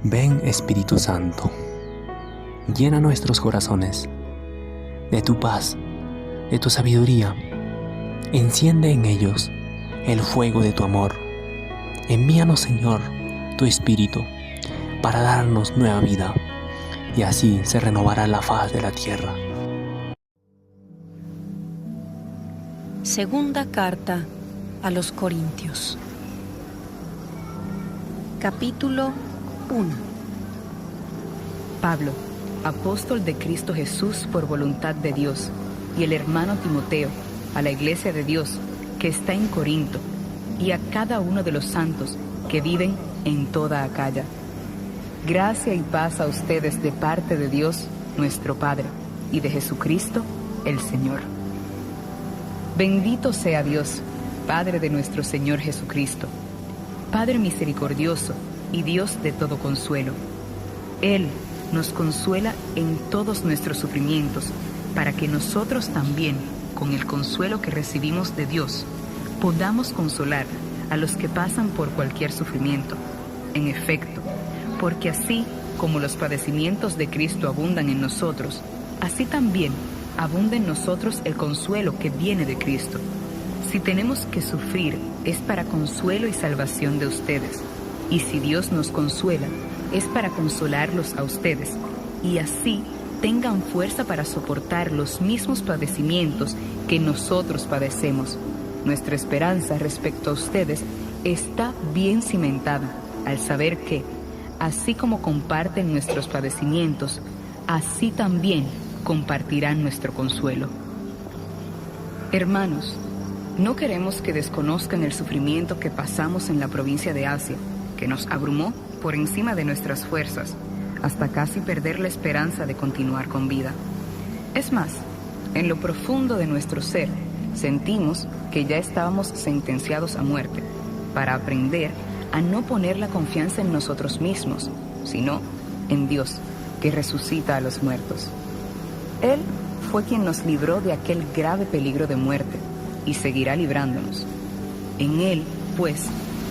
Ven, Espíritu Santo, llena nuestros corazones de tu paz, de tu sabiduría. Enciende en ellos el fuego de tu amor. Envíanos, Señor, tu Espíritu para darnos nueva vida, y así se renovará la faz de la tierra. Segunda carta a los Corintios. Capítulo 1. Pablo, apóstol de Cristo Jesús por voluntad de Dios, y el hermano Timoteo, a la iglesia de Dios que está en Corinto, y a cada uno de los santos que viven en toda Acaya. Gracia y paz a ustedes de parte de Dios, nuestro Padre, y de Jesucristo, el Señor. Bendito sea Dios, Padre de nuestro Señor Jesucristo, Padre misericordioso y Dios de todo consuelo. Él nos consuela en todos nuestros sufrimientos, para que nosotros también, con el consuelo que recibimos de Dios, podamos consolar a los que pasan por cualquier sufrimiento. En efecto, porque así como los padecimientos de Cristo abundan en nosotros, así también abunda en nosotros el consuelo que viene de Cristo. Si tenemos que sufrir, es para consuelo y salvación de ustedes. Y si Dios nos consuela, es para consolarlos a ustedes, y así tengan fuerza para soportar los mismos padecimientos que nosotros padecemos. Nuestra esperanza respecto a ustedes está bien cimentada, al saber que, así como comparten nuestros padecimientos, así también compartirán nuestro consuelo. Hermanos, no queremos que desconozcan el sufrimiento que pasamos en la provincia de Asia, que nos abrumó por encima de nuestras fuerzas, hasta casi perder la esperanza de continuar con vida. Es más, en lo profundo de nuestro ser, sentimos que ya estábamos sentenciados a muerte, para aprender a no poner la confianza en nosotros mismos, sino en Dios, que resucita a los muertos. Él fue quien nos libró de aquel grave peligro de muerte, y seguirá librándonos. En Él, pues,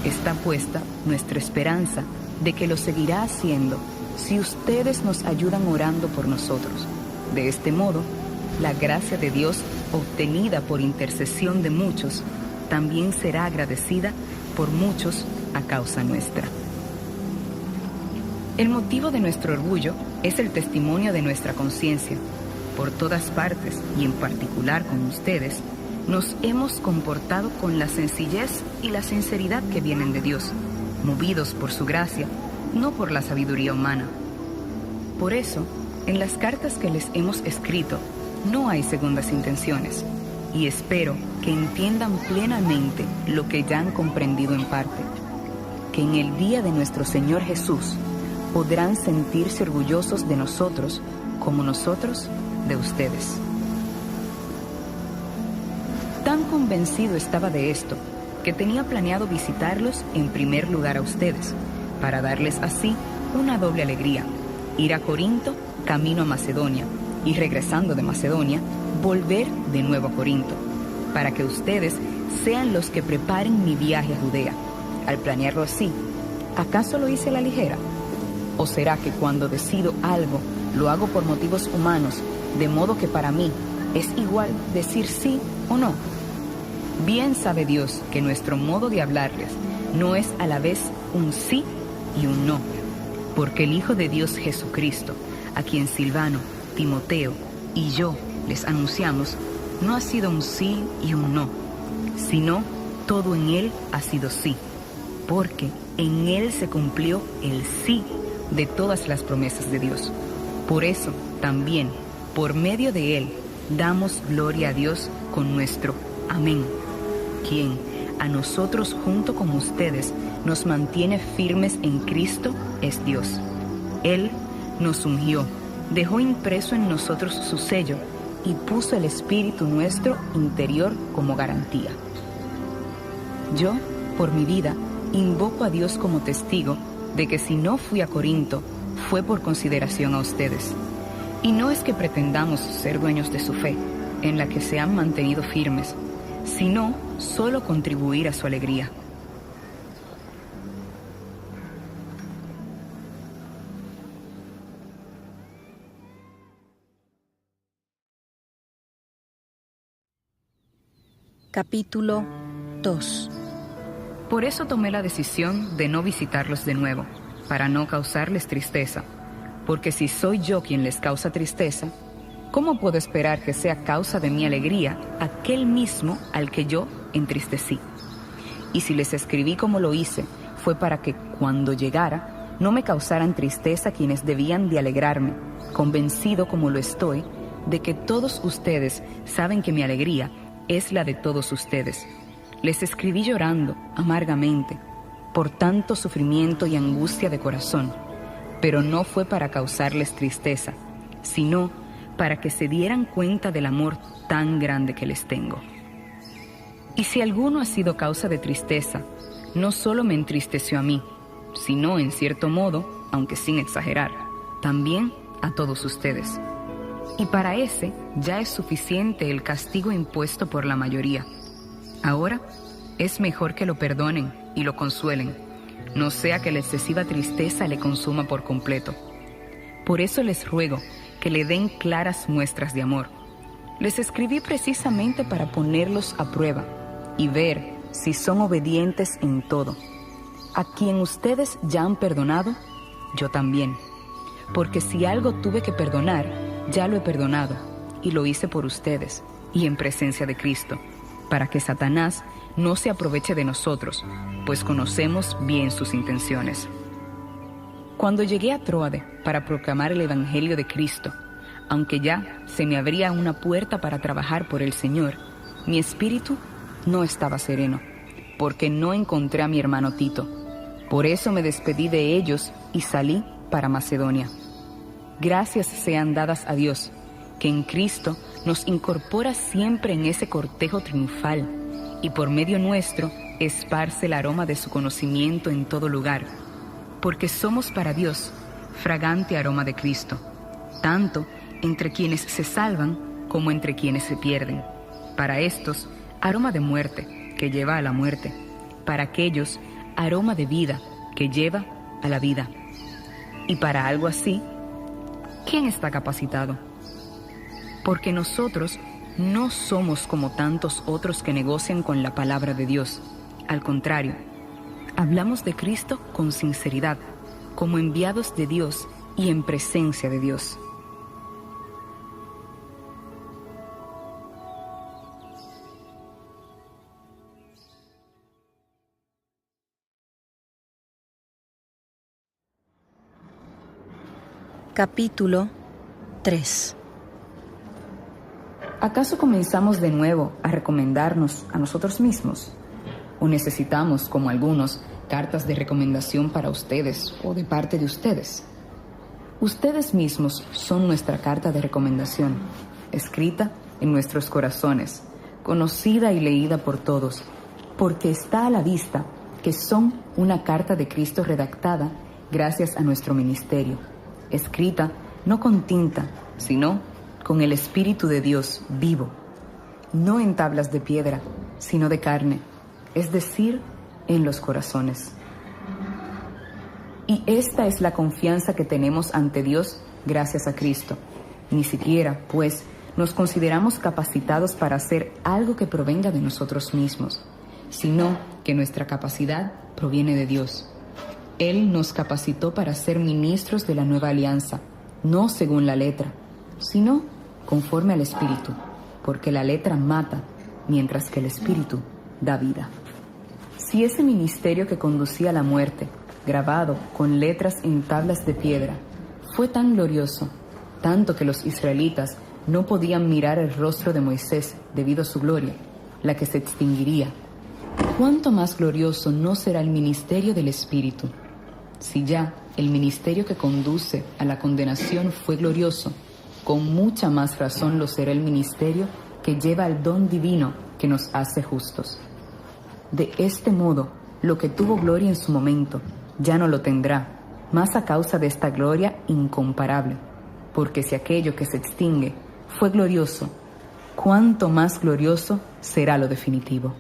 está puesta nuestra esperanza de que lo seguirá haciendo si ustedes nos ayudan orando por nosotros. De este modo, la gracia de Dios, obtenida por intercesión de muchos, también será agradecida por muchos a causa nuestra. El motivo de nuestro orgullo es el testimonio de nuestra conciencia. Por todas partes, y en particular con ustedes, nos hemos comportado con la sencillez y la sinceridad que vienen de Dios, movidos por su gracia, no por la sabiduría humana. Por eso, en las cartas que les hemos escrito, no hay segundas intenciones, y espero que entiendan plenamente lo que ya han comprendido en parte, que en el día de nuestro Señor Jesús podrán sentirse orgullosos de nosotros como nosotros de ustedes. Tan convencido estaba de esto, que tenía planeado visitarlos en primer lugar a ustedes, para darles así una doble alegría: ir a Corinto, camino a Macedonia, y regresando de Macedonia, volver de nuevo a Corinto, para que ustedes sean los que preparen mi viaje a Judea. Al planearlo así, ¿acaso lo hice a la ligera? ¿O será que cuando decido algo, lo hago por motivos humanos, de modo que para mí es igual decir sí o no? Bien sabe Dios que nuestro modo de hablarles no es a la vez un sí y un no, porque el Hijo de Dios Jesucristo, a quien Silvano, Timoteo y yo les anunciamos, no ha sido un sí y un no, sino todo en Él ha sido sí, porque en Él se cumplió el sí de todas las promesas de Dios. Por eso, también, por medio de Él, damos gloria a Dios con nuestro amén, quien a nosotros junto con ustedes nos mantiene firmes en Cristo es Dios. Él nos ungió, dejó impreso en nosotros su sello y puso el espíritu nuestro interior como garantía. Yo, por mi vida, invoco a Dios como testigo de que si no fui a Corinto, fue por consideración a ustedes. Y no es que pretendamos ser dueños de su fe, en la que se han mantenido firmes, sino solo contribuir a su alegría. Capítulo 2. Por eso tomé la decisión de no visitarlos de nuevo, para no causarles tristeza, porque si soy yo quien les causa tristeza, ¿cómo puedo esperar que sea causa de mi alegría aquel mismo al que yo entristecí? Y si les escribí como lo hice, fue para que cuando llegara no me causaran tristeza quienes debían de alegrarme, convencido como lo estoy de que todos ustedes saben que mi alegría es la de todos ustedes. Les escribí llorando amargamente por tanto sufrimiento y angustia de corazón, pero no fue para causarles tristeza, sino para que se dieran cuenta del amor tan grande que les tengo. Y si alguno ha sido causa de tristeza, no solo me entristeció a mí, sino en cierto modo, aunque sin exagerar, también a todos ustedes. Y para ese ya es suficiente el castigo impuesto por la mayoría. Ahora es mejor que lo perdonen y lo consuelen, no sea que la excesiva tristeza le consuma por completo. Por eso les ruego que le den claras muestras de amor. Les escribí precisamente para ponerlos a prueba y ver si son obedientes en todo. A quien ustedes ya han perdonado, yo también. Porque si algo tuve que perdonar, ya lo he perdonado, y lo hice por ustedes, y en presencia de Cristo, para que Satanás no se aproveche de nosotros, pues conocemos bien sus intenciones. Cuando llegué a Tróade para proclamar el Evangelio de Cristo, aunque ya se me abría una puerta para trabajar por el Señor, mi espíritu no estaba sereno, porque no encontré a mi hermano Tito. Por eso me despedí de ellos y salí para Macedonia. Gracias sean dadas a Dios, que en Cristo nos incorpora siempre en ese cortejo triunfal, y por medio nuestro esparce el aroma de su conocimiento en todo lugar, porque somos para Dios fragante aroma de Cristo, tanto entre quienes se salvan como entre quienes se pierden. Para estos, aroma de muerte, que lleva a la muerte; para aquellos, aroma de vida, que lleva a la vida. Y para algo así, ¿quién está capacitado? Porque nosotros no somos como tantos otros que negocian con la palabra de Dios. Al contrario, hablamos de Cristo con sinceridad, como enviados de Dios y en presencia de Dios. Capítulo 3. ¿Acaso comenzamos de nuevo a recomendarnos a nosotros mismos? ¿O necesitamos, como algunos, cartas de recomendación para ustedes o de parte de ustedes? Ustedes mismos son nuestra carta de recomendación, escrita en nuestros corazones, conocida y leída por todos, porque está a la vista que son una carta de Cristo redactada gracias a nuestro ministerio, escrita no con tinta, sino con el Espíritu de Dios vivo, no en tablas de piedra, sino de carne, es decir, en los corazones. Y esta es la confianza que tenemos ante Dios gracias a Cristo. Ni siquiera, pues, nos consideramos capacitados para hacer algo que provenga de nosotros mismos, sino que nuestra capacidad proviene de Dios. Él nos capacitó para ser ministros de la nueva alianza, no según la letra, sino conforme al Espíritu, porque la letra mata, mientras que el Espíritu da vida. Si ese ministerio que conducía a la muerte, grabado con letras en tablas de piedra, fue tan glorioso, tanto que los israelitas no podían mirar el rostro de Moisés debido a su gloria, la que se extinguiría, ¿cuánto más glorioso no será el ministerio del Espíritu? Si ya el ministerio que conduce a la condenación fue glorioso, con mucha más razón lo será el ministerio que lleva al don divino que nos hace justos. De este modo, lo que tuvo gloria en su momento, ya no lo tendrá, más a causa de esta gloria incomparable, porque si aquello que se extingue fue glorioso, cuánto más glorioso será lo definitivo.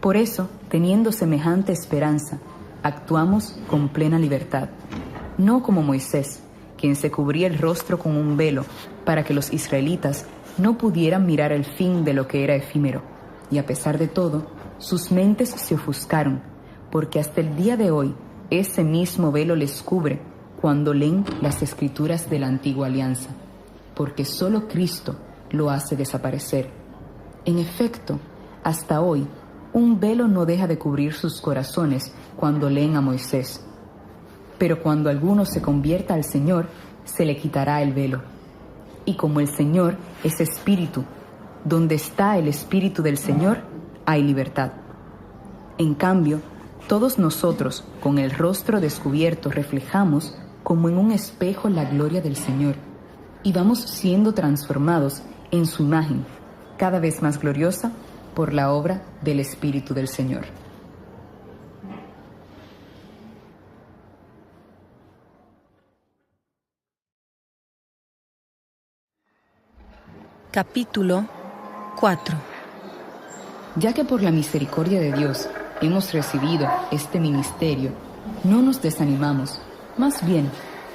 Por eso, teniendo semejante esperanza, actuamos con plena libertad, no como Moisés, quien se cubría el rostro con un velo para que los israelitas no pudieran mirar el fin de lo que era efímero, y a pesar de todo, sus mentes se ofuscaron, porque hasta el día de hoy ese mismo velo les cubre cuando leen las escrituras de la antigua alianza, porque solo Cristo lo hace desaparecer. En efecto, hasta hoy, un velo no deja de cubrir sus corazones cuando leen a Moisés. Pero cuando alguno se convierta al Señor, se le quitará el velo. Y como el Señor es Espíritu, donde está el Espíritu del Señor, hay libertad. En cambio, todos nosotros, con el rostro descubierto, reflejamos como en un espejo la gloria del Señor, y vamos siendo transformados en su imagen, cada vez más gloriosa por la obra del Espíritu del Señor. Capítulo 4. Ya que por la misericordia de Dios hemos recibido este ministerio, no nos desanimamos, más bien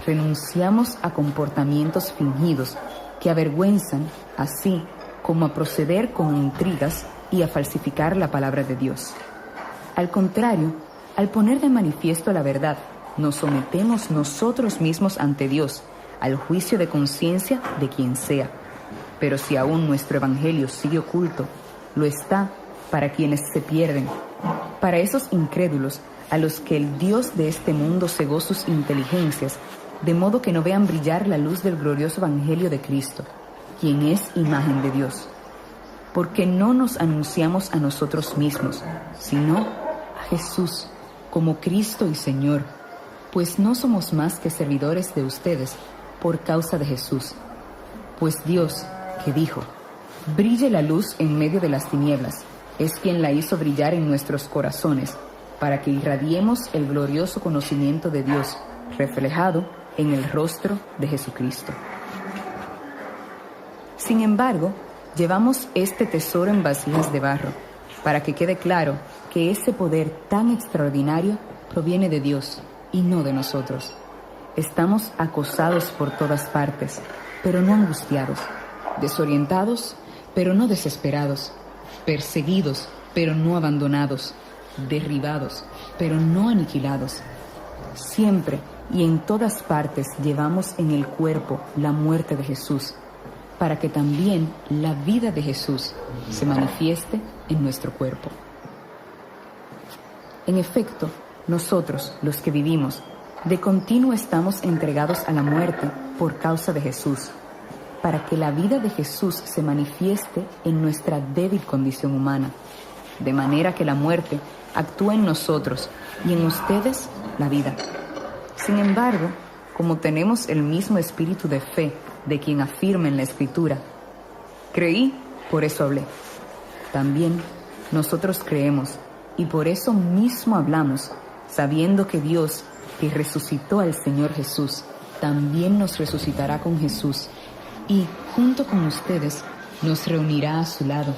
renunciamos a comportamientos fingidos que avergüenzan, así como a proceder con intrigas y a falsificar la palabra de Dios. Al contrario, al poner de manifiesto la verdad, nos sometemos nosotros mismos ante Dios al juicio de conciencia de quien sea. Pero si aún nuestro evangelio sigue oculto, lo está para quienes se pierden, para esos incrédulos a los que el Dios de este mundo cegó sus inteligencias, de modo que no vean brillar la luz del glorioso evangelio de Cristo, quien es imagen de Dios. Porque no nos anunciamos a nosotros mismos, sino a Jesús como Cristo y Señor, pues no somos más que servidores de ustedes por causa de Jesús. Pues Dios, que dijo: brille la luz en medio de las tinieblas, es quien la hizo brillar en nuestros corazones, para que irradiemos el glorioso conocimiento de Dios, reflejado en el rostro de Jesucristo. Sin embargo, llevamos este tesoro en vasijas de barro, para que quede claro que ese poder tan extraordinario proviene de Dios y no de nosotros. Estamos acosados por todas partes, pero no angustiados, desorientados, pero no desesperados, perseguidos, pero no abandonados, derribados, pero no aniquilados. Siempre y en todas partes llevamos en el cuerpo la muerte de Jesús, para que también la vida de Jesús se manifieste en nuestro cuerpo. En efecto, nosotros, los que vivimos, de continuo estamos entregados a la muerte por causa de Jesús, para que la vida de Jesús se manifieste en nuestra débil condición humana, de manera que la muerte actúa en nosotros y en ustedes la vida. Sin embargo, como tenemos el mismo espíritu de fe de quien afirma en la Escritura: creí, por eso hablé. También nosotros creemos y por eso mismo hablamos, sabiendo que Dios, que resucitó al Señor Jesús, también nos resucitará con Jesús y, junto con ustedes, nos reunirá a su lado.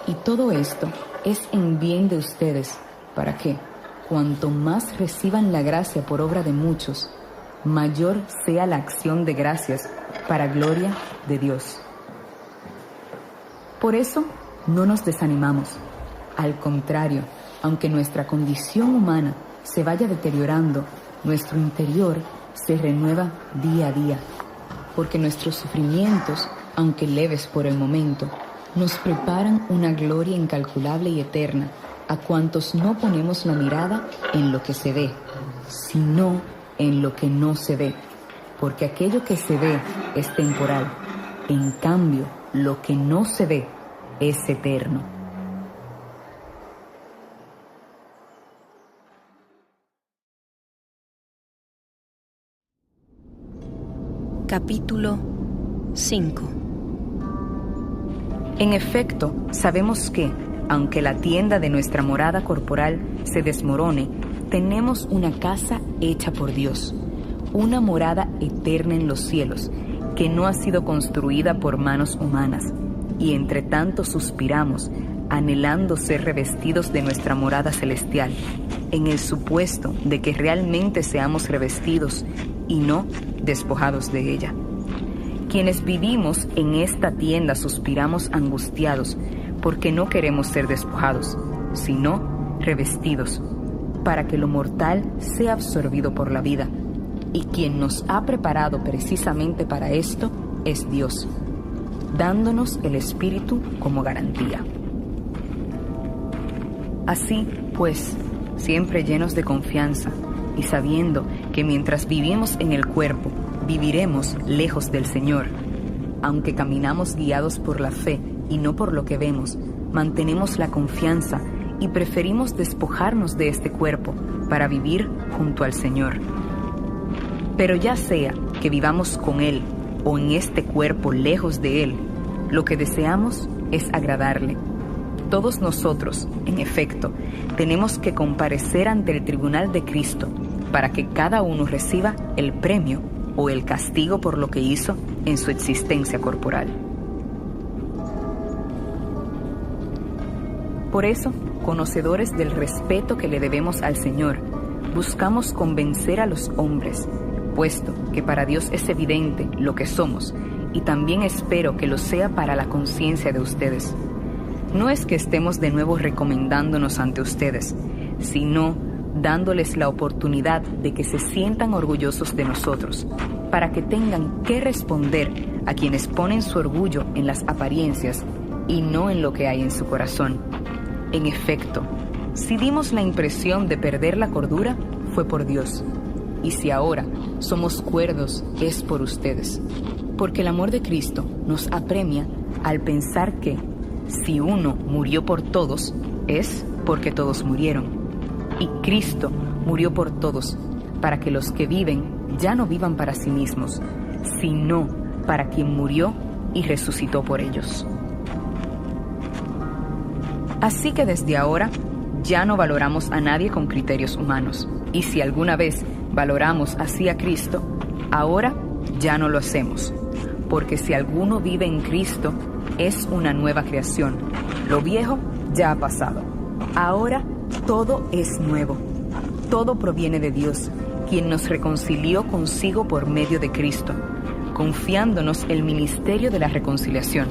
Y todo esto es en bien de ustedes, para que, cuanto más reciban la gracia por obra de muchos, mayor sea la acción de gracias para gloria de Dios. Por eso no nos desanimamos. Al contrario, aunque nuestra condición humana se vaya deteriorando, nuestro interior se renueva día a día, porque nuestros sufrimientos, aunque leves por el momento, nos preparan una gloria incalculable y eterna a cuantos no ponemos la mirada en lo que se ve, sino en lo que no se ve, porque aquello que se ve es temporal, en cambio, lo que no se ve es eterno. Capítulo 5. En efecto, sabemos que, aunque la tienda de nuestra morada corporal se desmorone, tenemos una casa hecha por Dios, una morada eterna en los cielos, que no ha sido construida por manos humanas, y entre tanto suspiramos, anhelando ser revestidos de nuestra morada celestial, en el supuesto de que realmente seamos revestidos y no despojados de ella. Quienes vivimos en esta tienda suspiramos angustiados, porque no queremos ser despojados, sino revestidos, para que lo mortal sea absorbido por la vida. Y quien nos ha preparado precisamente para esto es Dios, dándonos el Espíritu como garantía. Así, pues, siempre llenos de confianza y sabiendo que mientras vivimos en el cuerpo, viviremos lejos del Señor. Aunque caminamos guiados por la fe y no por lo que vemos, mantenemos la confianza y preferimos despojarnos de este cuerpo para vivir junto al Señor. Pero ya sea que vivamos con Él o en este cuerpo lejos de Él, lo que deseamos es agradarle. Todos nosotros, en efecto, tenemos que comparecer ante el tribunal de Cristo para que cada uno reciba el premio o el castigo por lo que hizo en su existencia corporal. Por eso, conocedores del respeto que le debemos al Señor, buscamos convencer a los hombres, puesto que para Dios es evidente lo que somos, y también espero que lo sea para la conciencia de ustedes. No es que estemos de nuevo recomendándonos ante ustedes, sino dándoles la oportunidad de que se sientan orgullosos de nosotros, para que tengan que responder a quienes ponen su orgullo en las apariencias y no en lo que hay en su corazón. En efecto, si dimos la impresión de perder la cordura, fue por Dios. Y si ahora somos cuerdos, es por ustedes. Porque el amor de Cristo nos apremia al pensar que, si uno murió por todos, es porque todos murieron. Y Cristo murió por todos, para que los que viven ya no vivan para sí mismos, sino para quien murió y resucitó por ellos. Así que desde ahora ya no valoramos a nadie con criterios humanos. Y si alguna vez valoramos así a Cristo, ahora ya no lo hacemos. Porque si alguno vive en Cristo, es una nueva creación. Lo viejo ya ha pasado. Ahora todo es nuevo. Todo proviene de Dios, quien nos reconcilió consigo por medio de Cristo, confiándonos el ministerio de la reconciliación.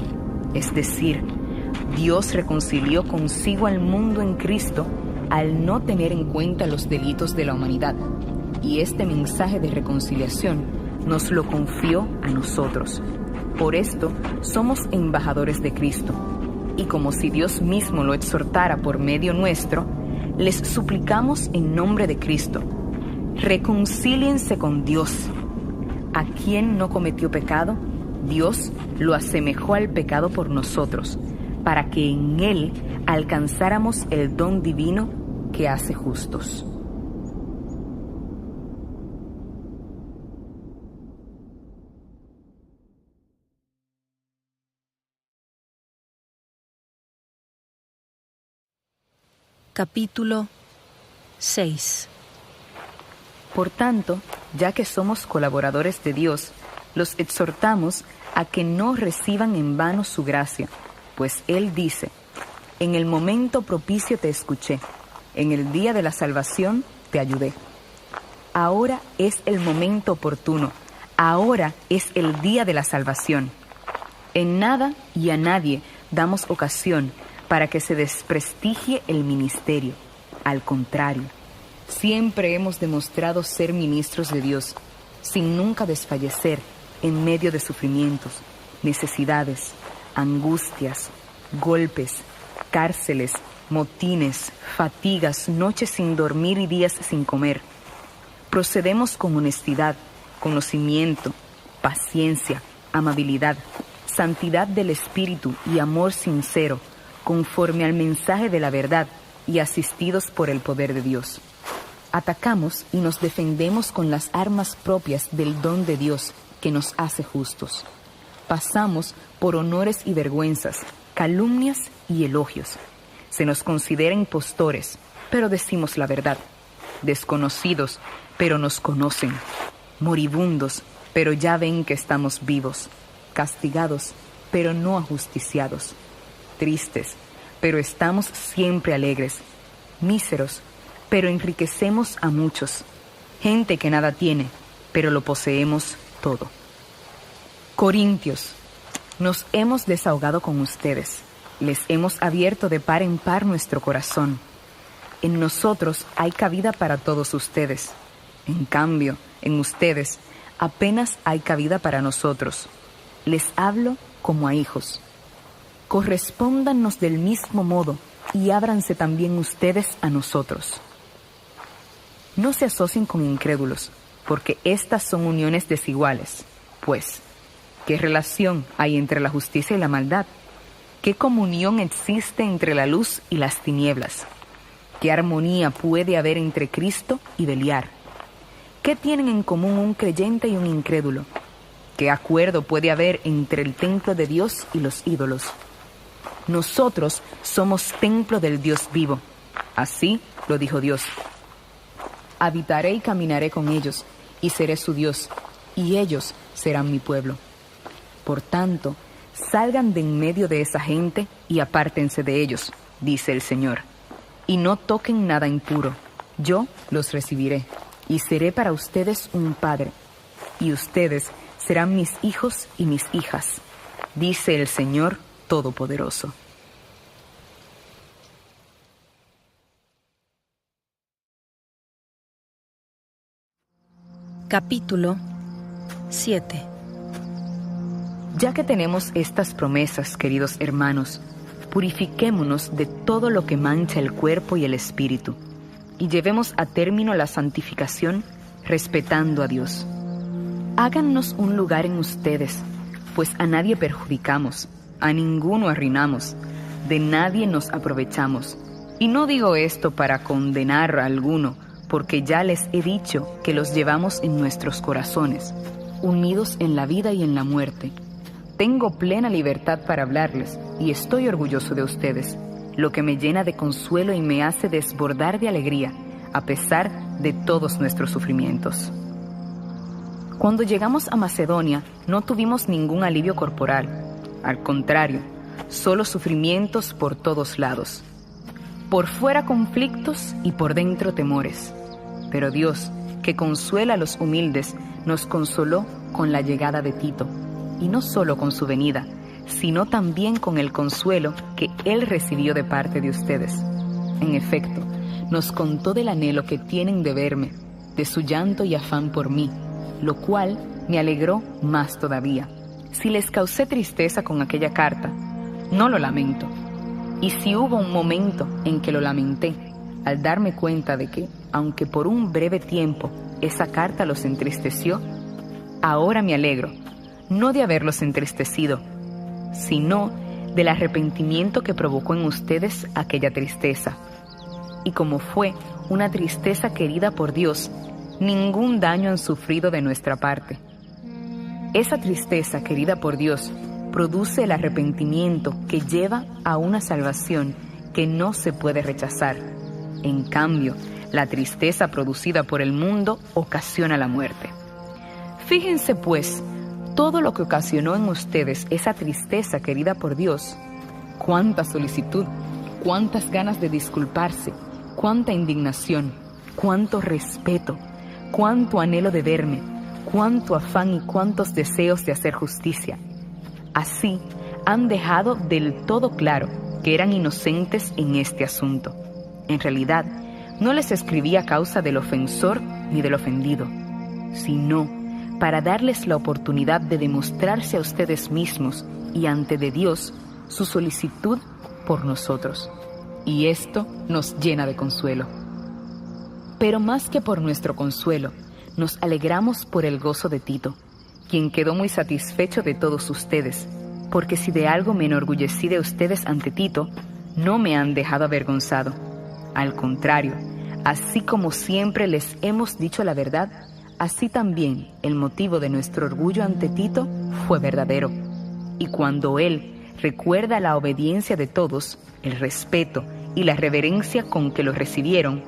Es decir, Dios reconcilió consigo al mundo en Cristo al no tener en cuenta los delitos de la humanidad. Y este mensaje de reconciliación nos lo confió a nosotros. Por esto somos embajadores de Cristo. Y como si Dios mismo lo exhortara por medio nuestro, les suplicamos en nombre de Cristo: reconcíliense con Dios. A quien no cometió pecado, Dios lo asemejó al pecado por nosotros, para que en Él alcanzáramos el don divino que hace justos. Capítulo 6. Por tanto, ya que somos colaboradores de Dios, los exhortamos a que no reciban en vano su gracia, pues Él dice: en el momento propicio te escuché, en el día de la salvación te ayudé. Ahora es el momento oportuno, ahora es el día de la salvación. En nada y a nadie damos ocasión para que se desprestigie el ministerio. Al contrario, siempre hemos demostrado ser ministros de Dios, sin nunca desfallecer en medio de sufrimientos, necesidades, angustias, golpes, cárceles, motines, fatigas, noches sin dormir y días sin comer. Procedemos con honestidad, conocimiento, paciencia, amabilidad, santidad del espíritu y amor sincero, conforme al mensaje de la verdad y asistidos por el poder de Dios. Atacamos y nos defendemos con las armas propias del don de Dios que nos hace justos. Pasamos por honores y vergüenzas, calumnias y elogios. Se nos considera impostores, pero decimos la verdad. Desconocidos, pero nos conocen. Moribundos, pero ya ven que estamos vivos. Castigados, pero no ajusticiados. Tristes, pero estamos siempre alegres. Míseros, pero enriquecemos a muchos. Gente que nada tiene, pero lo poseemos todo. Corintios, nos hemos desahogado con ustedes. Les hemos abierto de par en par nuestro corazón. En nosotros hay cabida para todos ustedes. En cambio, en ustedes apenas hay cabida para nosotros. Les hablo como a hijos. Correspóndannos del mismo modo y ábranse también ustedes a nosotros. No se asocien con incrédulos, porque estas son uniones desiguales. Pues, ¿qué relación hay entre la justicia y la maldad? ¿Qué comunión existe entre la luz y las tinieblas? ¿Qué armonía puede haber entre Cristo y Beliar? ¿Qué tienen en común un creyente y un incrédulo? ¿Qué acuerdo puede haber entre el templo de Dios y los ídolos? Nosotros somos templo del Dios vivo. Así lo dijo Dios. Habitaré y caminaré con ellos, y seré su Dios, y ellos serán mi pueblo. Por tanto, salgan de en medio de esa gente y apártense de ellos, dice el Señor. Y no toquen nada impuro. Yo los recibiré, y seré para ustedes un padre, y ustedes serán mis hijos y mis hijas, dice el Señor Todopoderoso. Capítulo 7. Ya que tenemos estas promesas, queridos hermanos, purifiquémonos de todo lo que mancha el cuerpo y el espíritu, y llevemos a término la santificación respetando a Dios. Hágannos un lugar en ustedes, pues a nadie perjudicamos, a ninguno arruinamos, de nadie nos aprovechamos. Y no digo esto para condenar a alguno, porque ya les he dicho que los llevamos en nuestros corazones, unidos en la vida y en la muerte. Tengo plena libertad para hablarles y estoy orgulloso de ustedes, lo que me llena de consuelo y me hace desbordar de alegría, a pesar de todos nuestros sufrimientos. Cuando llegamos a Macedonia, no tuvimos ningún alivio corporal. Al contrario, solo sufrimientos por todos lados. Por fuera conflictos y por dentro temores. Pero Dios, que consuela a los humildes, nos consoló con la llegada de Tito. Y no solo con su venida, sino también con el consuelo que él recibió de parte de ustedes. En efecto, nos contó del anhelo que tienen de verme, de su llanto y afán por mí, lo cual me alegró más todavía. Si les causé tristeza con aquella carta, no lo lamento. Y si hubo un momento en que lo lamenté, al darme cuenta de que, aunque por un breve tiempo esa carta los entristeció, ahora me alegro, no de haberlos entristecido, sino del arrepentimiento que provocó en ustedes aquella tristeza. Y como fue una tristeza querida por Dios, ningún daño han sufrido de nuestra parte. Esa tristeza querida por Dios produce el arrepentimiento que lleva a una salvación que no se puede rechazar. En cambio, la tristeza producida por el mundo ocasiona la muerte. Fíjense pues, todo lo que ocasionó en ustedes esa tristeza querida por Dios, cuánta solicitud, cuántas ganas de disculparse, cuánta indignación, cuánto respeto, cuánto anhelo de verme, cuánto afán y cuántos deseos de hacer justicia. Así han dejado del todo claro que eran inocentes en este asunto. En realidad, no les escribí a causa del ofensor ni del ofendido, sino para darles la oportunidad de demostrarse a ustedes mismos y ante de Dios su solicitud por nosotros. Y esto nos llena de consuelo. Pero más que por nuestro consuelo, nos alegramos por el gozo de Tito, quien quedó muy satisfecho de todos ustedes, porque si de algo me enorgullecí de ustedes ante Tito, no me han dejado avergonzado. Al contrario, así como siempre les hemos dicho la verdad, así también el motivo de nuestro orgullo ante Tito fue verdadero. Y cuando él recuerda la obediencia de todos, el respeto y la reverencia con que lo recibieron,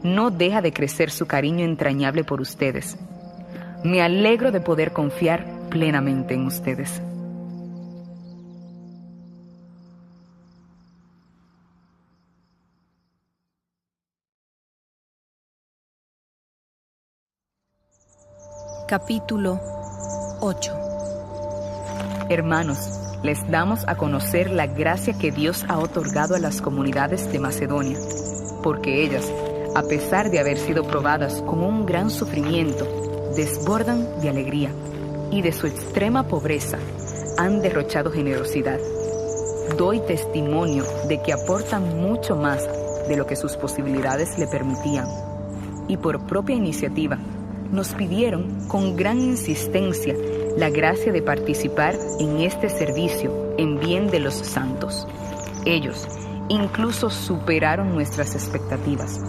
no deja de crecer su cariño entrañable por ustedes. Me alegro de poder confiar plenamente en ustedes. Capítulo 8. Hermanos, les damos a conocer la gracia que Dios ha otorgado a las comunidades de Macedonia, porque ellas, a pesar de haber sido probadas con un gran sufrimiento, desbordan de alegría y de su extrema pobreza han derrochado generosidad. Doy testimonio de que aportan mucho más de lo que sus posibilidades le permitían, y por propia iniciativa nos pidieron con gran insistencia la gracia de participar en este servicio en bien de los santos. Ellos incluso superaron nuestras expectativas,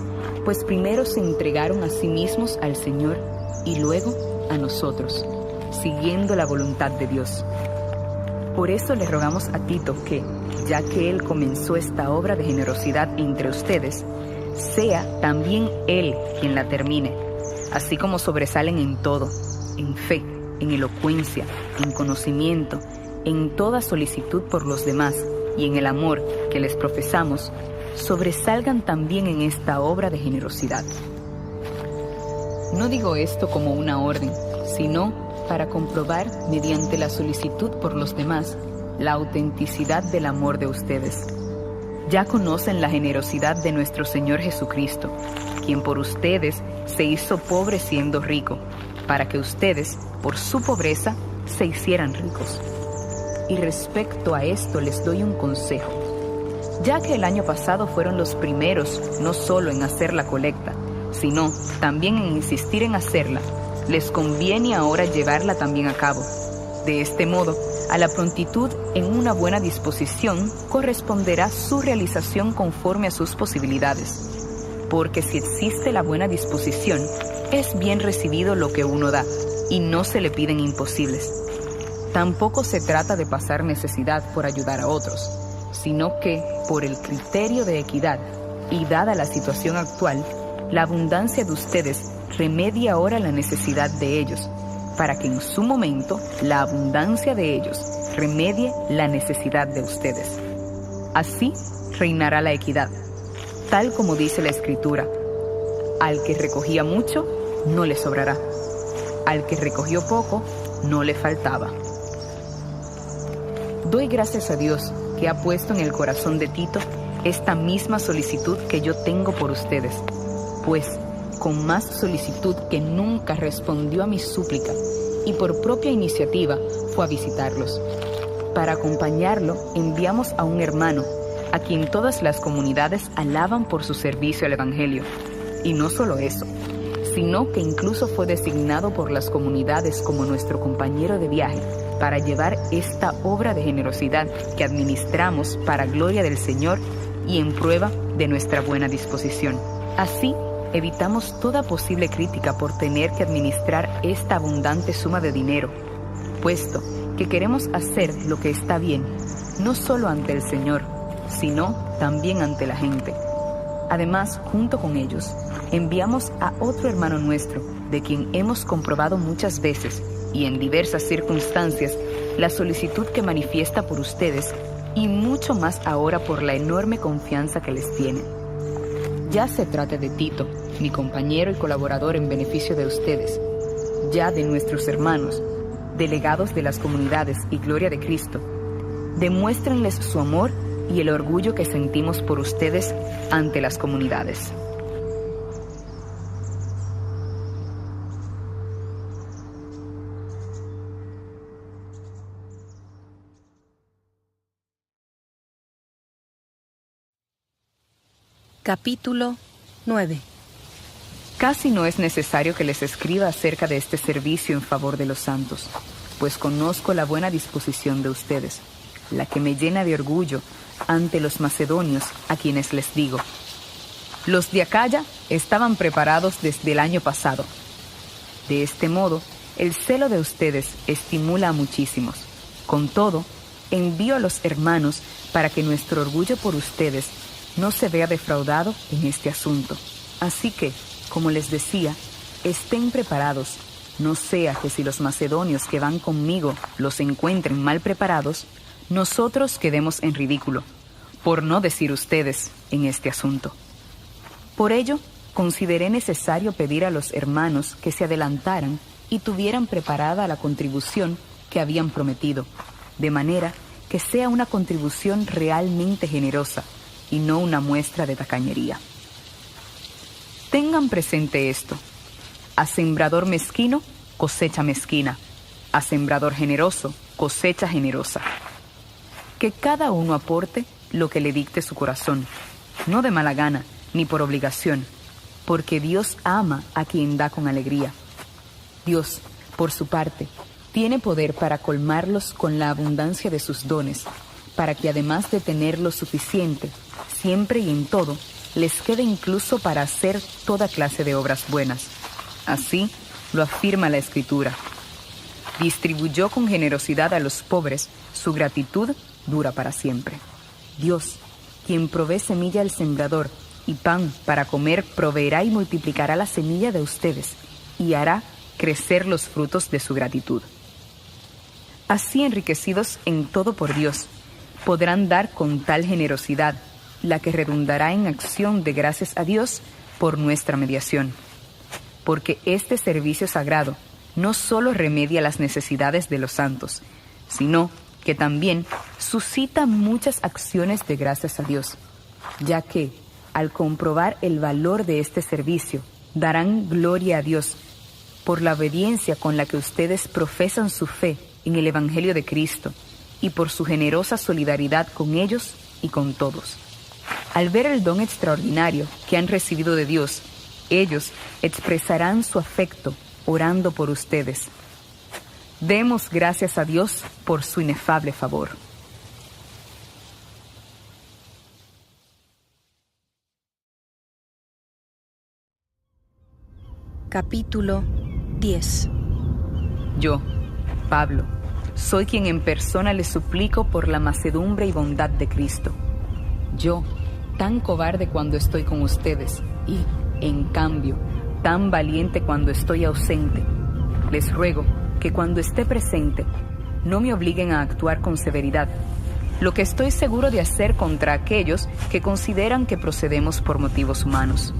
pues primero se entregaron a sí mismos al Señor y luego a nosotros, siguiendo la voluntad de Dios. Por eso le rogamos a Tito que, ya que él comenzó esta obra de generosidad entre ustedes, sea también él quien la termine, así como sobresalen en todo, en fe, en elocuencia, en conocimiento, en toda solicitud por los demás y en el amor que les profesamos, sobresalgan también en esta obra de generosidad. No digo esto como una orden, sino para comprobar, mediante la solicitud por los demás, la autenticidad del amor de ustedes. Ya conocen la generosidad de nuestro Señor Jesucristo, quien por ustedes se hizo pobre siendo rico, para que ustedes, por su pobreza, se hicieran ricos. Y respecto a esto les doy un consejo. Ya que el año pasado fueron los primeros no solo en hacer la colecta, sino también en insistir en hacerla, les conviene ahora llevarla también a cabo. De este modo, a la prontitud en una buena disposición corresponderá su realización conforme a sus posibilidades. Porque si existe la buena disposición, es bien recibido lo que uno da, y no se le piden imposibles. Tampoco se trata de pasar necesidad por ayudar a otros, sino que, por el criterio de equidad, y dada la situación actual, la abundancia de ustedes remedia ahora la necesidad de ellos, para que en su momento la abundancia de ellos remedie la necesidad de ustedes. Así reinará la equidad, tal como dice la Escritura: al que recogía mucho, no le sobrará; al que recogió poco, no le faltaba. Doy gracias a Dios que ha puesto en el corazón de Tito esta misma solicitud que yo tengo por ustedes, pues con más solicitud que nunca respondió a mi súplica y por propia iniciativa fue a visitarlos. Para acompañarlo enviamos a un hermano, a quien todas las comunidades alaban por su servicio al Evangelio. Y no solo eso, sino que incluso fue designado por las comunidades como nuestro compañero de viaje para llevar esta obra de generosidad que administramos para gloria del Señor y en prueba de nuestra buena disposición. Así, evitamos toda posible crítica por tener que administrar esta abundante suma de dinero, puesto que queremos hacer lo que está bien, no solo ante el Señor, sino también ante la gente. Además, junto con ellos, enviamos a otro hermano nuestro, de quien hemos comprobado muchas veces y en diversas circunstancias la solicitud que manifiesta por ustedes, y mucho más ahora por la enorme confianza que les tienen. Ya se trate de Tito, mi compañero y colaborador en beneficio de ustedes, ya de nuestros hermanos, delegados de las comunidades y gloria de Cristo, demuéstrenles su amor y el orgullo que sentimos por ustedes ante las comunidades. Capítulo 9. Casi no es necesario que les escriba acerca de este servicio en favor de los santos, pues conozco la buena disposición de ustedes, la que me llena de orgullo ante los macedonios, a quienes les digo: los de Acaya estaban preparados desde el año pasado. De este modo, el celo de ustedes estimula a muchísimos. Con todo, envío a los hermanos para que nuestro orgullo por ustedes no se vea defraudado en este asunto. Así que, como les decía, estén preparados, no sea que si los macedonios que van conmigo los encuentren mal preparados, nosotros quedemos en ridículo, por no decir ustedes, en este asunto. Por ello, consideré necesario pedir a los hermanos que se adelantaran y tuvieran preparada la contribución que habían prometido, de manera que sea una contribución realmente generosa y no una muestra de tacañería. Tengan presente esto: a sembrador mezquino, cosecha mezquina; a sembrador generoso, cosecha generosa. Que cada uno aporte lo que le dicte su corazón, no de mala gana ni por obligación, porque Dios ama a quien da con alegría. Dios, por su parte, tiene poder para colmarlos con la abundancia de sus dones, para que además de tener lo suficiente, siempre y en todo, les quede incluso para hacer toda clase de obras buenas. Así lo afirma la Escritura: distribuyó con generosidad a los pobres, su gratitud dura para siempre. Dios, quien provee semilla al sembrador y pan para comer, proveerá y multiplicará la semilla de ustedes y hará crecer los frutos de su gratitud. Así, enriquecidos en todo por Dios, podrán dar con tal generosidad, la que redundará en acción de gracias a Dios por nuestra mediación. Porque este servicio sagrado no solo remedia las necesidades de los santos, sino que también suscita muchas acciones de gracias a Dios, ya que, al comprobar el valor de este servicio, darán gloria a Dios por la obediencia con la que ustedes profesan su fe en el Evangelio de Cristo y por su generosa solidaridad con ellos y con todos. Al ver el don extraordinario que han recibido de Dios, ellos expresarán su afecto orando por ustedes. Demos gracias a Dios por su inefable favor. Capítulo 10. Yo, Pablo, soy quien en persona les suplico por la mansedumbre y bondad de Cristo. Yo, tan cobarde cuando estoy con ustedes y, en cambio, tan valiente cuando estoy ausente, les ruego que cuando esté presente no me obliguen a actuar con severidad, lo que estoy seguro de hacer contra aquellos que consideran que procedemos por motivos humanos.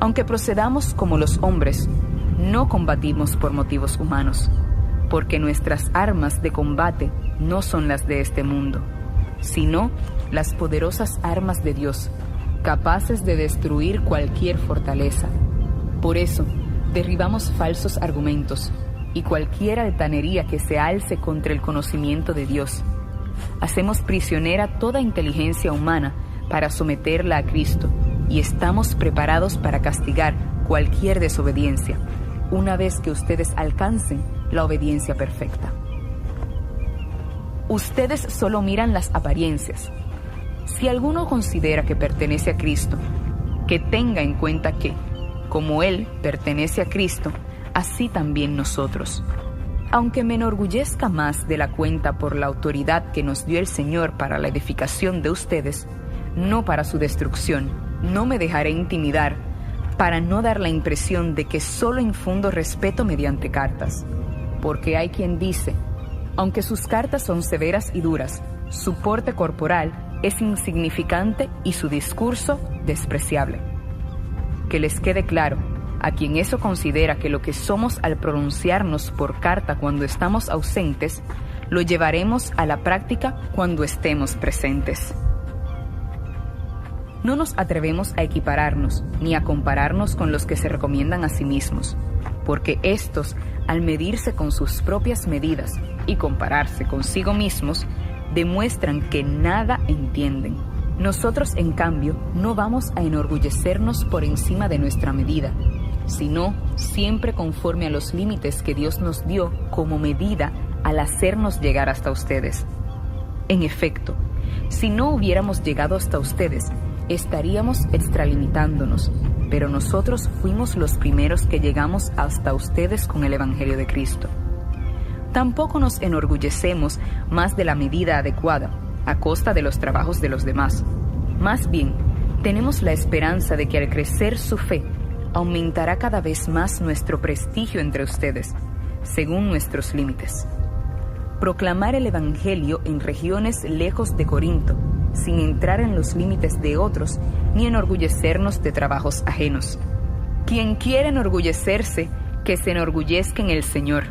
Aunque procedamos como los hombres, no combatimos por motivos humanos, porque nuestras armas de combate no son las de este mundo, sino las poderosas armas de Dios, capaces de destruir cualquier fortaleza. Por eso, derribamos falsos argumentos y cualquier altanería que se alce contra el conocimiento de Dios. Hacemos prisionera toda inteligencia humana para someterla a Cristo, y estamos preparados para castigar cualquier desobediencia, una vez que ustedes alcancen la obediencia perfecta. Ustedes solo miran las apariencias. Si alguno considera que pertenece a Cristo, que tenga en cuenta que, como Él pertenece a Cristo, así también nosotros. Aunque me enorgullezca más de la cuenta por la autoridad que nos dio el Señor para la edificación de ustedes, no para su destrucción, no me dejaré intimidar para no dar la impresión de que solo infundo respeto mediante cartas. Porque hay quien dice: aunque sus cartas son severas y duras, su porte corporal es insignificante y su discurso despreciable. Que les quede claro, a quien eso considera que lo que somos al pronunciarnos por carta cuando estamos ausentes, lo llevaremos a la práctica cuando estemos presentes. No nos atrevemos a equipararnos ni a compararnos con los que se recomiendan a sí mismos, porque éstos, al medirse con sus propias medidas y compararse consigo mismos, demuestran que nada entienden. Nosotros, en cambio, no vamos a enorgullecernos por encima de nuestra medida, sino siempre conforme a los límites que Dios nos dio como medida al hacernos llegar hasta ustedes. En efecto, si no hubiéramos llegado hasta ustedes, estaríamos extralimitándonos, pero nosotros fuimos los primeros que llegamos hasta ustedes con el Evangelio de Cristo. Tampoco nos enorgullecemos más de la medida adecuada, a costa de los trabajos de los demás. Más bien, tenemos la esperanza de que al crecer su fe, aumentará cada vez más nuestro prestigio entre ustedes, según nuestros límites. Proclamar el Evangelio en regiones lejos de Corinto, sin entrar en los límites de otros, ni enorgullecernos de trabajos ajenos. Quien quiere enorgullecerse, que se enorgullezca en el Señor.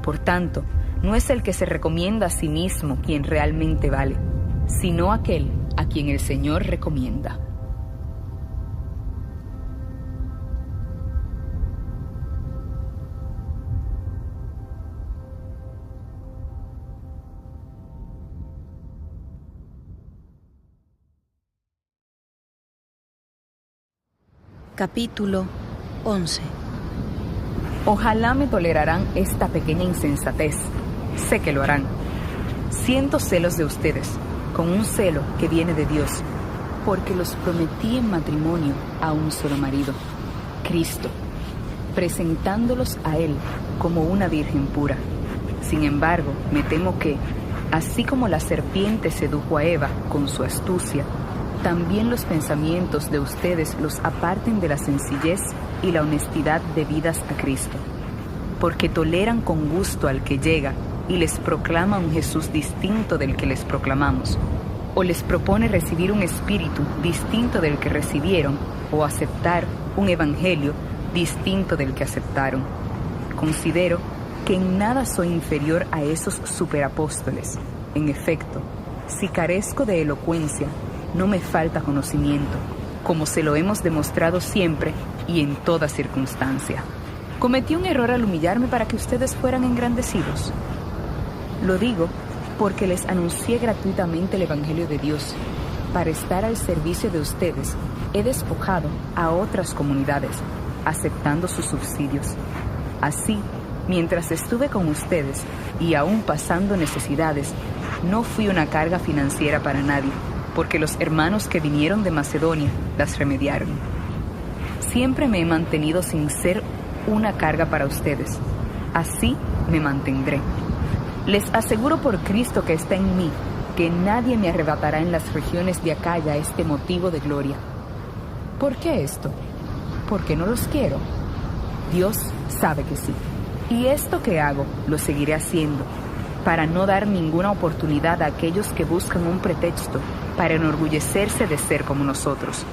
Por tanto, no es el que se recomienda a sí mismo quien realmente vale, sino aquel a quien el Señor recomienda. Capítulo 11. Ojalá me tolerarán esta pequeña insensatez. Sé que lo harán. Siento celos de ustedes, con un celo que viene de Dios, porque los prometí en matrimonio a un solo marido, Cristo, presentándolos a Él como una virgen pura. Sin embargo, me temo que, así como la serpiente sedujo a Eva con su astucia, también los pensamientos de ustedes los aparten de la sencillez y la honestidad debidas a Cristo, porque toleran con gusto al que llega y les proclama un Jesús distinto del que les proclamamos, o les propone recibir un espíritu distinto del que recibieron, o aceptar un evangelio distinto del que aceptaron. Considero que en nada soy inferior a esos superapóstoles. En efecto, si carezco de elocuencia, no me falta conocimiento, como se lo hemos demostrado siempre y en toda circunstancia. ¿Cometí un error al humillarme para que ustedes fueran engrandecidos? Lo digo porque les anuncié gratuitamente el Evangelio de Dios. Para estar al servicio de ustedes, he despojado a otras comunidades, aceptando sus subsidios. Así, mientras estuve con ustedes y aún pasando necesidades, no fui una carga financiera para nadie, porque los hermanos que vinieron de Macedonia las remediaron. Siempre me he mantenido sin ser una carga para ustedes. Así me mantendré. Les aseguro por Cristo que está en mí, que nadie me arrebatará en las regiones de Acaya este motivo de gloria. ¿Por qué esto? Porque no los quiero. Dios sabe que sí. Y esto que hago, lo seguiré haciendo, para no dar ninguna oportunidad a aquellos que buscan un pretexto para enorgullecerse de ser como nosotros.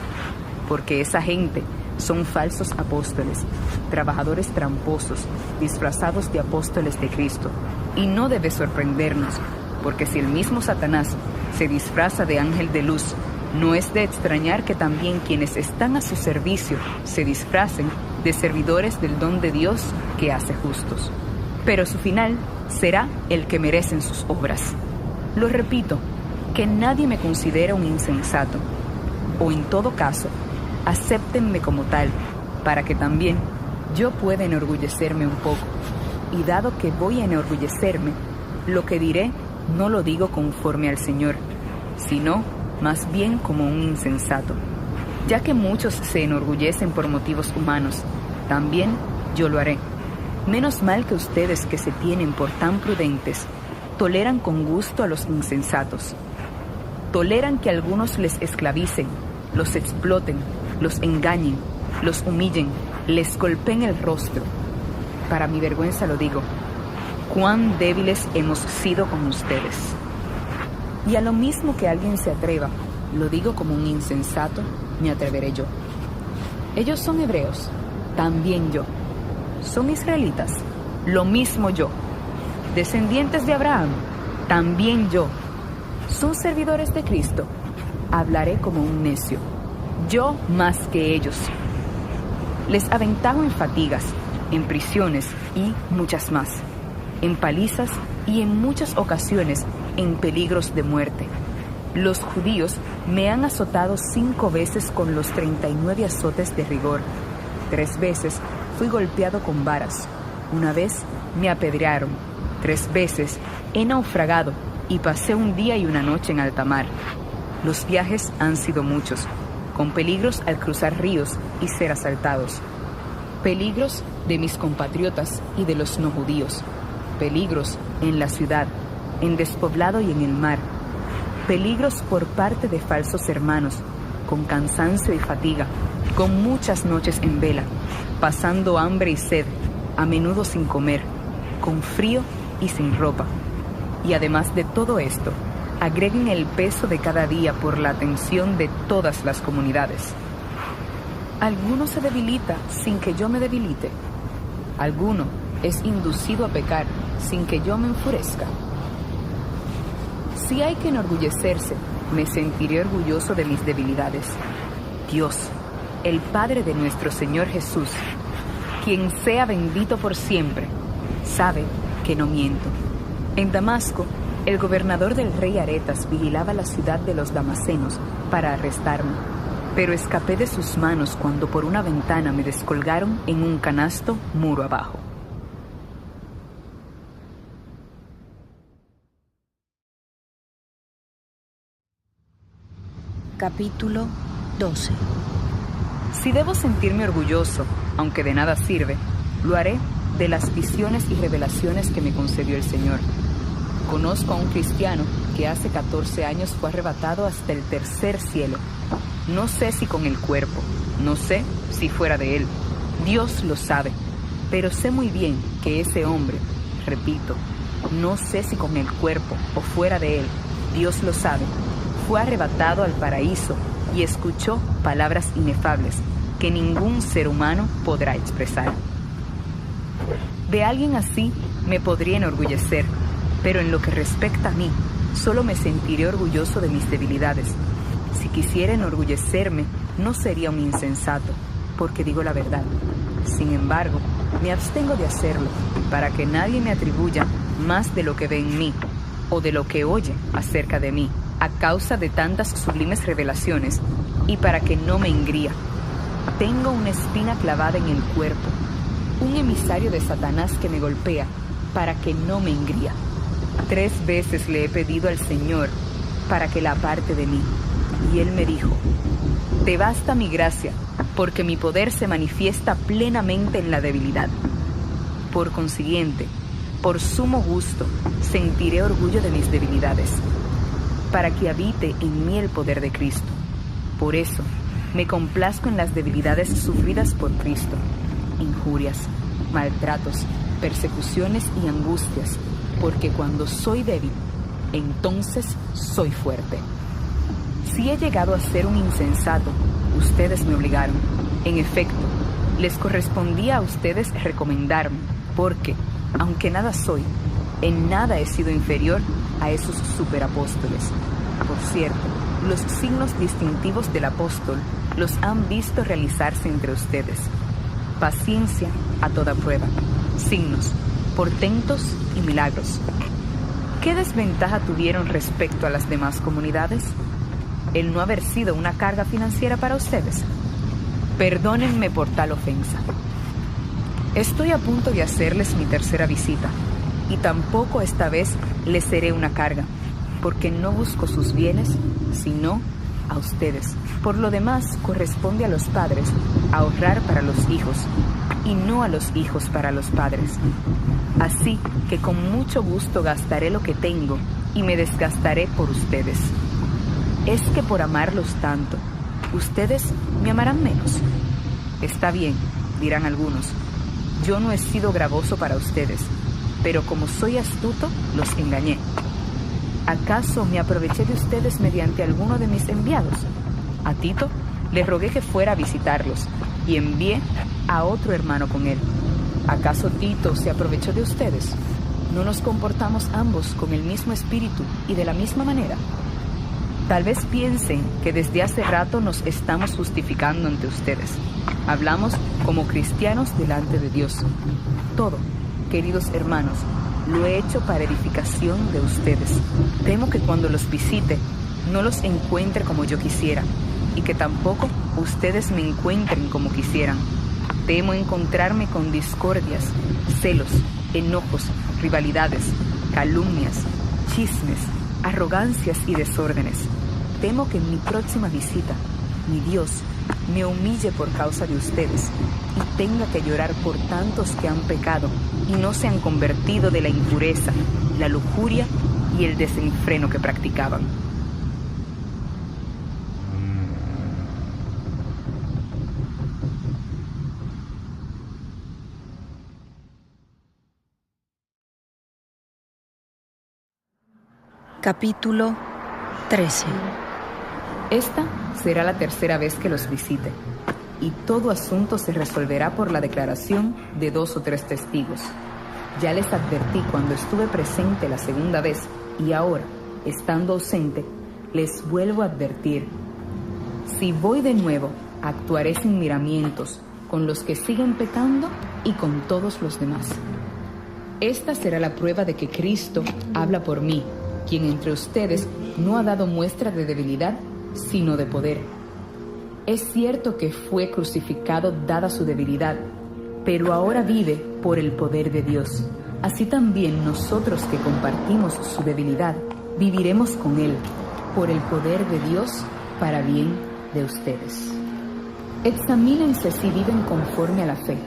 Porque esa gente son falsos apóstoles, trabajadores tramposos, disfrazados de apóstoles de Cristo. Y no debe sorprendernos, porque si el mismo Satanás se disfraza de ángel de luz, no es de extrañar que también quienes están a su servicio se disfracen de servidores del don de Dios que hace justos. Pero su final será el que merecen sus obras. Lo repito, que nadie me considera un insensato, o en todo caso, acéptenme como tal, para que también yo pueda enorgullecerme un poco. Y dado que voy a enorgullecerme, lo que diré no lo digo conforme al Señor, sino más bien como un insensato. Ya que muchos se enorgullecen por motivos humanos, también yo lo haré. Menos mal que ustedes, que se tienen por tan prudentes, toleran con gusto a los insensatos. Toleran que algunos les esclavicen, los exploten, los engañen, los humillen, les golpeen el rostro. Para mi vergüenza lo digo, cuán débiles hemos sido con ustedes. Y a lo mismo que alguien se atreva, lo digo como un insensato, me atreveré yo. Ellos son hebreos, también yo. Son israelitas, lo mismo yo. Descendientes de Abraham, también yo. Son servidores de Cristo, hablaré como un necio, yo más que ellos. Les aventajo en fatigas, en prisiones y muchas más, en palizas y en muchas ocasiones en peligros de muerte. Los judíos me han azotado 5 veces con los 39 azotes de rigor. 3 veces fui golpeado con varas. 1 vez me apedrearon. 3 veces he naufragado y pasé un día y una noche en alta mar. Los viajes han sido muchos, con peligros al cruzar ríos y ser asaltados. Peligros de mis compatriotas y de los no judíos. Peligros en la ciudad, en despoblado y en el mar. Peligros por parte de falsos hermanos, con cansancio y fatiga, con muchas noches en vela, pasando hambre y sed, a menudo sin comer, con frío y sin ropa. Y además de todo esto, agreguen el peso de cada día por la atención de todas las comunidades. ¿Alguno se debilita sin que yo me debilite? ¿Alguno es inducido a pecar sin que yo me enfurezca. Si hay que enorgullecerse, me sentiré orgulloso de mis debilidades. Dios, el Padre de nuestro Señor Jesús, quien sea bendito por siempre, sabe que no miento. En Damasco, el gobernador del rey Aretas vigilaba la ciudad de los damasenos para arrestarme, pero escapé de sus manos cuando por una ventana me descolgaron en un canasto muro abajo. Capítulo 12. Si debo sentirme orgulloso, aunque de nada sirve, lo haré de las visiones y revelaciones que me concedió el Señor. Conozco a un cristiano que hace 14 años fue arrebatado hasta el tercer cielo. No sé si con el cuerpo, no sé si fuera de él. Dios lo sabe, pero sé muy bien que ese hombre, repito, no sé si con el cuerpo o fuera de él, Dios lo sabe, fue arrebatado al paraíso y escuchó palabras inefables que ningún ser humano podrá expresar. De alguien así me podría enorgullecer, pero en lo que respecta a mí, solo me sentiré orgulloso de mis debilidades. Si quisiera enorgullecerme, no sería un insensato, porque digo la verdad. Sin embargo, me abstengo de hacerlo, para que nadie me atribuya más de lo que ve en mí, o de lo que oye acerca de mí, a causa de tantas sublimes revelaciones, y para que no me engría. Tengo una espina clavada en el cuerpo, un emisario de Satanás que me golpea, para que no me engría. 3 veces le he pedido al Señor para que la aparte de mí, y Él me dijo: te basta mi gracia, porque mi poder se manifiesta plenamente en la debilidad. Por consiguiente, por sumo gusto, sentiré orgullo de mis debilidades, para que habite en mí el poder de Cristo. Por eso, me complazco en las debilidades sufridas por Cristo, injurias, maltratos, persecuciones y angustias, porque cuando soy débil, entonces soy fuerte. Si he llegado a ser un insensato, ustedes me obligaron. En efecto, les correspondía a ustedes recomendarme, porque, aunque nada soy, en nada he sido inferior a esos superapóstoles. Por cierto, los signos distintivos del apóstol los han visto realizarse entre ustedes: paciencia a toda prueba, signos, portentos y milagros. ¿Qué desventaja tuvieron respecto a las demás comunidades? ¿El no haber sido una carga financiera para ustedes? Perdónenme por tal ofensa. Estoy a punto de hacerles mi tercera visita, y tampoco esta vez les seré una carga, porque no busco sus bienes, sino a ustedes. Por lo demás, corresponde a los padres ahorrar para los hijos, y no a los hijos para los padres. Así que con mucho gusto gastaré lo que tengo y me desgastaré por ustedes. ¿Es que por amarlos tanto, ustedes me amarán menos? Está bien, dirán algunos, yo no he sido gravoso para ustedes, pero como soy astuto, los engañé. ¿Acaso me aproveché de ustedes mediante alguno de mis enviados? A Tito le rogué que fuera a visitarlos, y envié a otro hermano con él. ¿Acaso Tito se aprovechó de ustedes? ¿No nos comportamos ambos con el mismo espíritu y de la misma manera? Tal vez piensen que desde hace rato nos estamos justificando ante ustedes. Hablamos como cristianos delante de Dios. Todo, queridos hermanos, lo he hecho para edificación de ustedes. Temo que cuando los visite no los encuentre como yo quisiera, y que tampoco ustedes me encuentren como quisieran. Temo encontrarme con discordias, celos, enojos, rivalidades, calumnias, chismes, arrogancias y desórdenes. Temo que en mi próxima visita, mi Dios me humille por causa de ustedes y tenga que llorar por tantos que han pecado y no se han convertido de la impureza, la lujuria y el desenfreno que practicaban. Capítulo 13. Esta será la tercera vez que los visite, y todo asunto se resolverá por la declaración de 2 o 3 testigos. Ya les advertí cuando estuve presente la segunda vez y ahora, estando ausente, les vuelvo a advertir. Si voy de nuevo, actuaré sin miramientos con los que siguen pecando y con todos los demás. Esta será la prueba de que Cristo habla por mí, quien entre ustedes no ha dado muestra de debilidad, sino de poder. Es cierto que fue crucificado dada su debilidad, pero ahora vive por el poder de Dios. Así también nosotros que compartimos su debilidad, viviremos con Él, por el poder de Dios, para bien de ustedes. Examínense si viven conforme a la fe.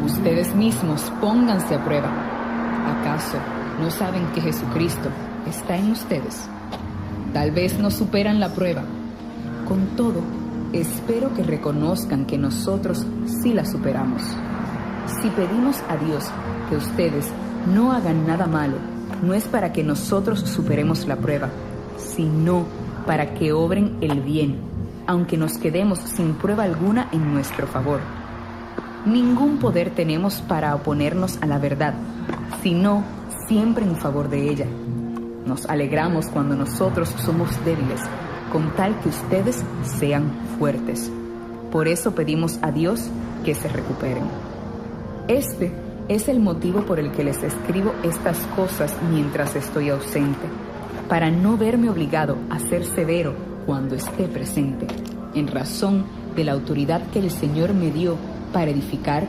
Ustedes mismos pónganse a prueba. ¿Acaso no saben que Jesucristo está en ustedes? Tal vez no superan la prueba. Con todo, espero que reconozcan que nosotros sí la superamos. Si pedimos a Dios que ustedes no hagan nada malo, no es para que nosotros superemos la prueba, sino para que obren el bien, aunque nos quedemos sin prueba alguna en nuestro favor. Ningún poder tenemos para oponernos a la verdad, sino siempre en favor de ella. Nos alegramos cuando nosotros somos débiles, con tal que ustedes sean fuertes. Por eso pedimos a Dios que se recuperen. Este es el motivo por el que les escribo estas cosas mientras estoy ausente, para no verme obligado a ser severo cuando esté presente, en razón de la autoridad que el Señor me dio para edificar,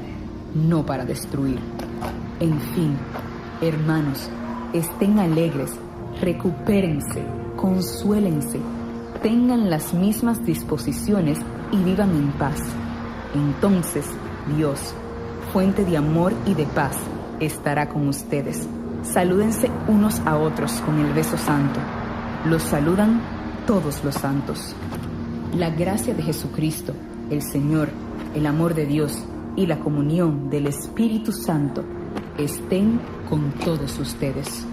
no para destruir. En fin, hermanos, estén alegres, recupérense, consuélense, tengan las mismas disposiciones y vivan en paz. Entonces, Dios, fuente de amor y de paz, estará con ustedes. Salúdense unos a otros con el beso santo. Los saludan todos los santos. La gracia de Jesucristo, el Señor, el amor de Dios y la comunión del Espíritu Santo estén con todos ustedes.